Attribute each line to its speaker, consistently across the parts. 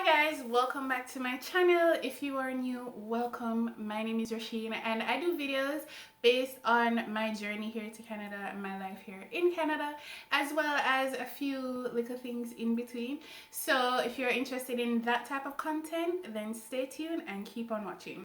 Speaker 1: Hi guys, welcome back to my channel. If you are new, welcome. My name is Rasheen and I do videos based on my journey here to Canada and my life here in Canada, as well as a few little things in between. So if you're interested in that type of content, then stay tuned and keep on watching.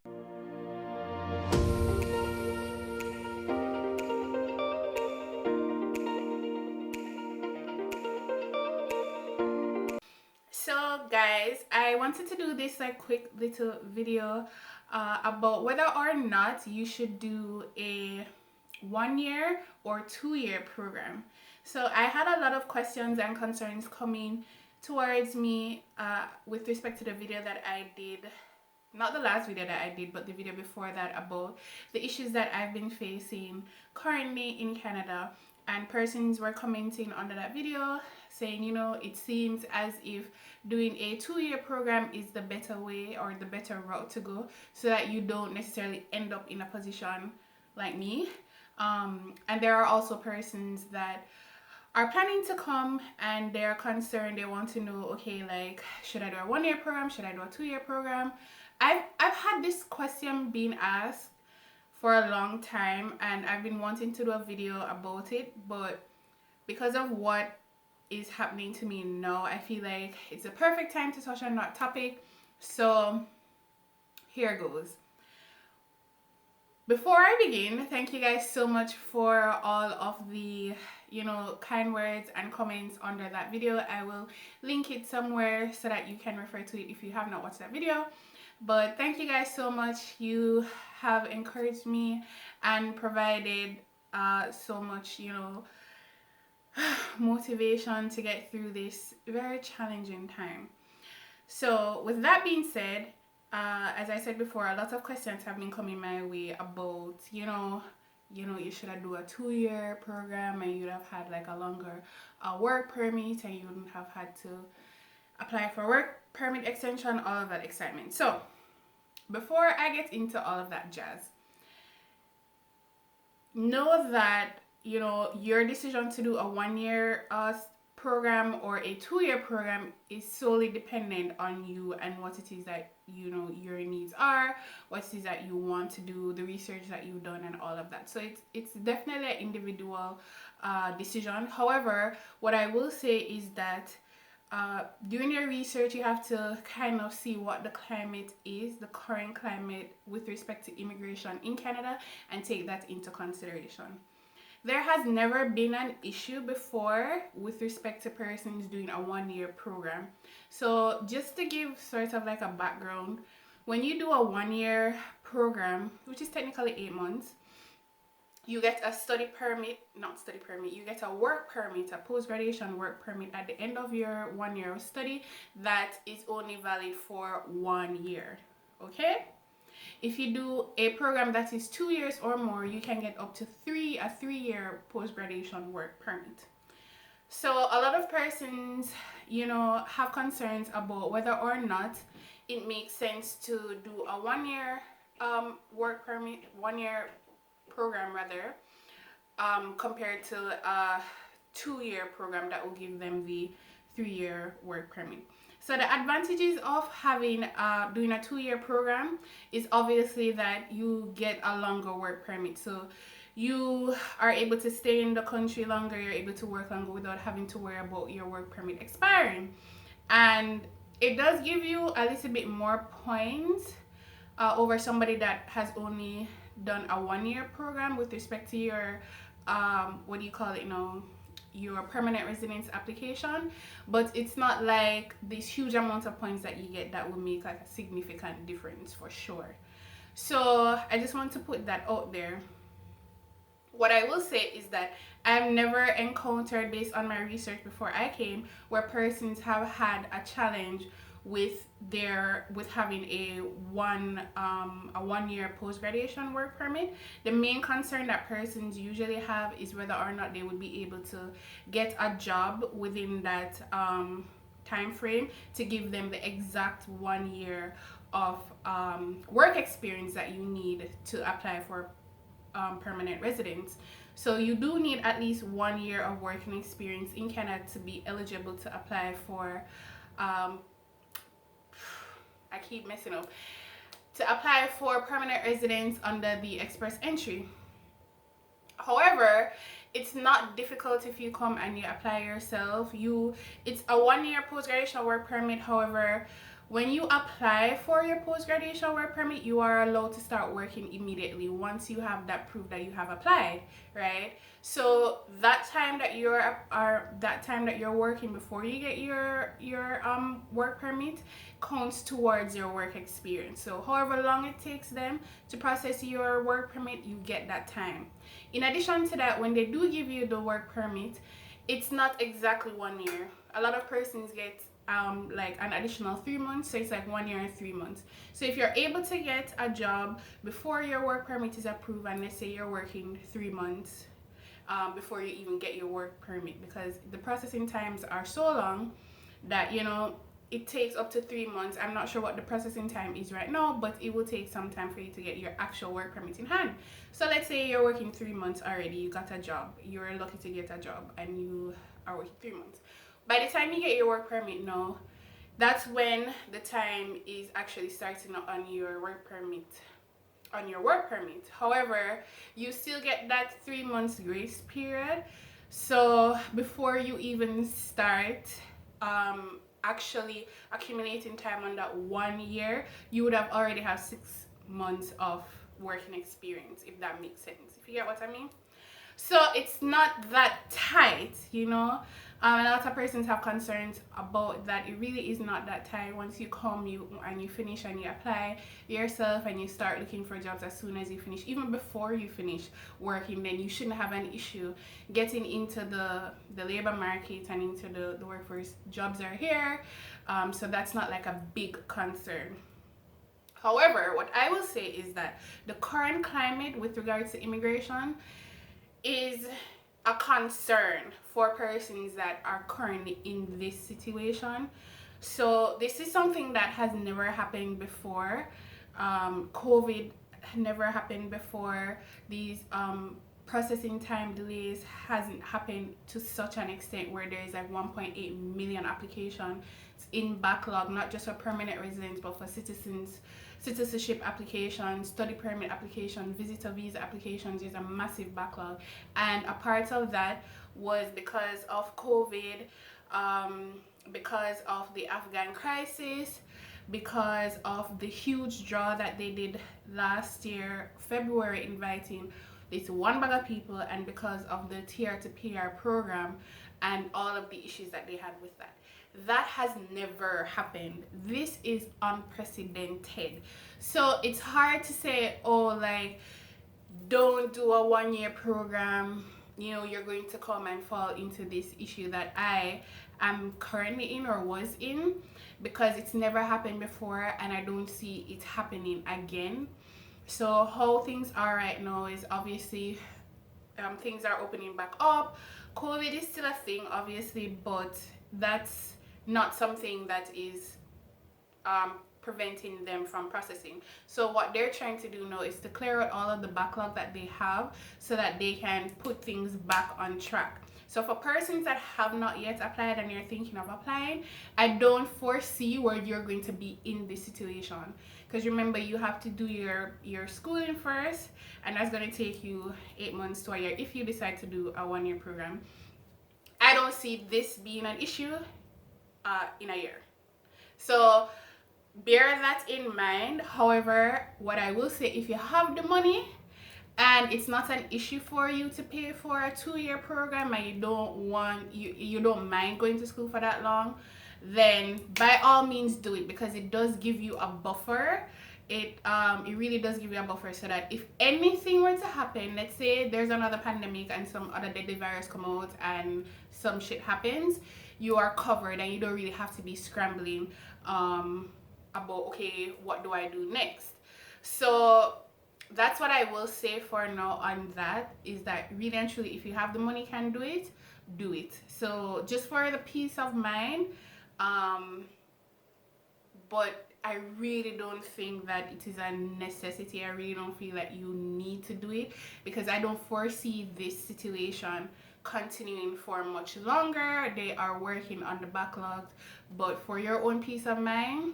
Speaker 1: So guys, I wanted to do this like quick little video about whether or not you should do a 1 year or 2 year program. So I had a lot of questions and concerns coming towards me with respect to the video that I did, not the last video that I did, but the video before that, about the issues that I've been facing currently in Canada. And persons were commenting under that video saying, you know, it seems as if doing a 2 year program is the better way or the better route to go, so that you don't necessarily end up in a position like me. And there are also persons that are planning to come and they're concerned. They want to know, okay, like, should I do a 1 year program? Should I do a 2 year program? I've had this question being asked for a long time, and I've been wanting to do a video about it, but because of what is happening to me now, I feel like it's a perfect time to touch on that topic. So here goes. Before I begin, thank you guys so much for all of the, you know, kind words and comments under that video. I will link it somewhere so that you can refer to it if you have not watched that video. But thank you guys so much. You have encouraged me and provided so much, you know, motivation to get through this very challenging time. So with that being said, as I said before, a lot of questions have been coming my way about, you know, you should have do a 2 year program and you'd have had like a longer work permit, and you wouldn't have had to apply for work permit extension, all of that excitement. So before I get into all of that jazz, know that, you know, your decision to do a 1 year program or a 2 year program is solely dependent on you and what it is that, you know, your needs are, what it is that you want to do, the research that you've done, and all of that. So it's definitely an individual decision. However, what I will say is that doing your research, you have to kind of see what the climate is, the current climate with respect to immigration in Canada, and take that into consideration. There has never been an issue before with respect to persons doing a 1 year program. So just to give sort of like a background, when you do a 1 year program, which is technically 8 months, you get a you get a work permit, a post-graduation work permit at the end of your 1 year of study that is only valid for 1 year, okay? If you do a program that is 2 years or more, you can get up to a 3 year post-graduation work permit. So a lot of persons, you know, have concerns about whether or not it makes sense to do a 1 year work permit, 1 year program rather, compared to a 2 year program that will give them the 3 year work permit. So the advantages of having doing a 2 year program is obviously that you get a longer work permit. So you are able to stay in the country longer, you're able to work longer without having to worry about your work permit expiring. And it does give you a little bit more points over somebody that has only done a 1 year program with respect to your what do you call it, you know, your permanent residence application. But it's not like this huge amount of points that you get that will make like a significant difference for sure. So I just want to put that out there. What I will say is that I've never encountered, based on my research before I came, where persons have had a challenge with having a 1 year post-graduation work permit. The main concern that persons usually have is whether or not they would be able to get a job within that time frame to give them the exact 1 year of work experience that you need to apply for permanent residence. So you do need at least 1 year of working experience in Canada to be eligible to apply for I keep messing up. To apply for permanent residence under the express entry. However, it's not difficult if you come and you apply yourself. It's a 1 year post-graduation work permit. However, when you apply for your post-graduation work permit, you are allowed to start working immediately once you have that proof that you have applied, right? So that time that you're working before you get your work permit counts towards your work experience. So however long it takes them to process your work permit, you get that time. In addition to that, when they do give you the work permit, it's not exactly 1 year. A lot of persons get like an additional 3 months, so it's like 1 year and 3 months. So if you're able to get a job before your work permit is approved, and let's say you're working 3 months before you even get your work permit, because the processing times are so long that it takes up to 3 months. I'm not sure what the processing time is right now, but it will take some time for you to get your actual work permit in hand. So let's say you're working 3 months already, you got a job, you're lucky to get a job, and you are working 3 months. By the time you get your work permit now, that's when the time is actually starting on your work permit. However, you still get that 3 months grace period. So before you even start actually accumulating time on that 1 year, you would have already have 6 months of working experience, if that makes sense. If you get what I mean. So it's not that tight, a lot of persons have concerns about that. It really is not that tight. Once you come, you finish and you apply yourself and you start looking for jobs as soon as you finish, even before you finish working, then you shouldn't have an issue getting into the labor market and into the workforce. Jobs are here, so that's not like a big concern. However, what I will say is that the current climate with regards to immigration is a concern for persons that are currently in this situation. So this is something that has never happened before. COVID never happened before. These processing time delays hasn't happened to such an extent where there is like 1.8 million applications in backlog, not just for permanent residents but for citizenship applications, study permit applications, visitor visa applications. There's a massive backlog, and a part of that was because of COVID, because of the Afghan crisis, because of the huge draw that they did last year, February, inviting this one bag of people, and because of the TR to PR program and all of the issues that they had with that. That has never happened. This is unprecedented. So it's hard to say, don't do a 1 year program. You're going to come and fall into this issue that I am currently in or was in, because it's never happened before and I don't see it happening again. So how things are right now is obviously things are opening back up. COVID is still a thing, obviously, but that's not something that is preventing them from processing. So what they're trying to do now is to clear out all of the backlog that they have so that they can put things back on track. So for persons that have not yet applied and you're thinking of applying, I don't foresee where you're going to be in this situation, because remember, you have to do your schooling first, and that's going to take you 8 months to a year if you decide to do a 1 year program. I don't see this being an issue in a year. So bear that in mind. However, what I will say, if you have the money and it's not an issue for you to pay for a 2 year program and you don't mind going to school for that long, then by all means do it, because it does give you a buffer. It really does give you a buffer, so that if anything were to happen, let's say there's another pandemic and some other deadly virus come out and some shit happens, you are covered and you don't really have to be scrambling about, okay, what do I do next? So that's what I will say for now on that, is that really and truly, if you have the money, can do it, do it. So just for the peace of mind, but I really don't think that it is a necessity. I really don't feel that you need to do it, because I don't foresee this situation continuing for much longer. They are working on the backlog, but for your own peace of mind,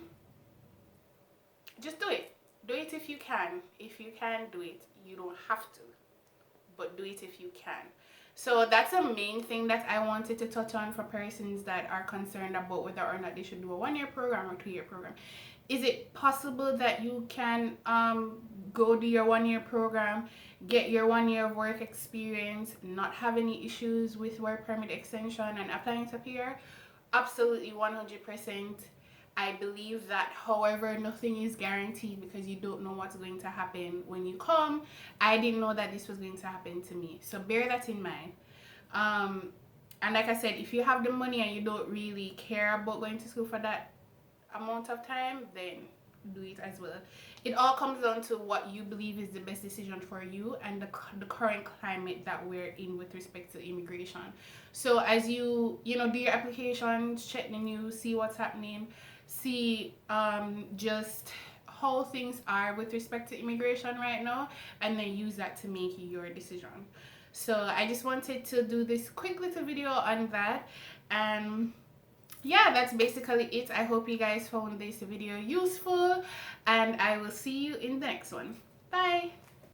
Speaker 1: just do it. Do it if you can. If you can do it, you don't have to, but do it if you can. So that's a main thing that I wanted to touch on for persons that are concerned about whether or not they should do a 1 year program or 2 year program. Is it possible that you can go do your 1 year program, get your 1 year of work experience, not have any issues with work permit extension and applying to PR? Absolutely, 100%. I believe that. However, nothing is guaranteed because you don't know what's going to happen when you come. I didn't know that this was going to happen to me, so bear that in mind. And like I said, if you have the money and you don't really care about going to school for that amount of time, then do it as well. It all comes down to what you believe is the best decision for you and the current climate that we're in with respect to immigration. So as you do your applications, check the news, see what's happening, see just how things are with respect to immigration right now, and then use that to make your decision. So I just wanted to do this quick little video on that, and yeah, that's basically it. I hope you guys found this video useful, and I will see you in the next one. Bye.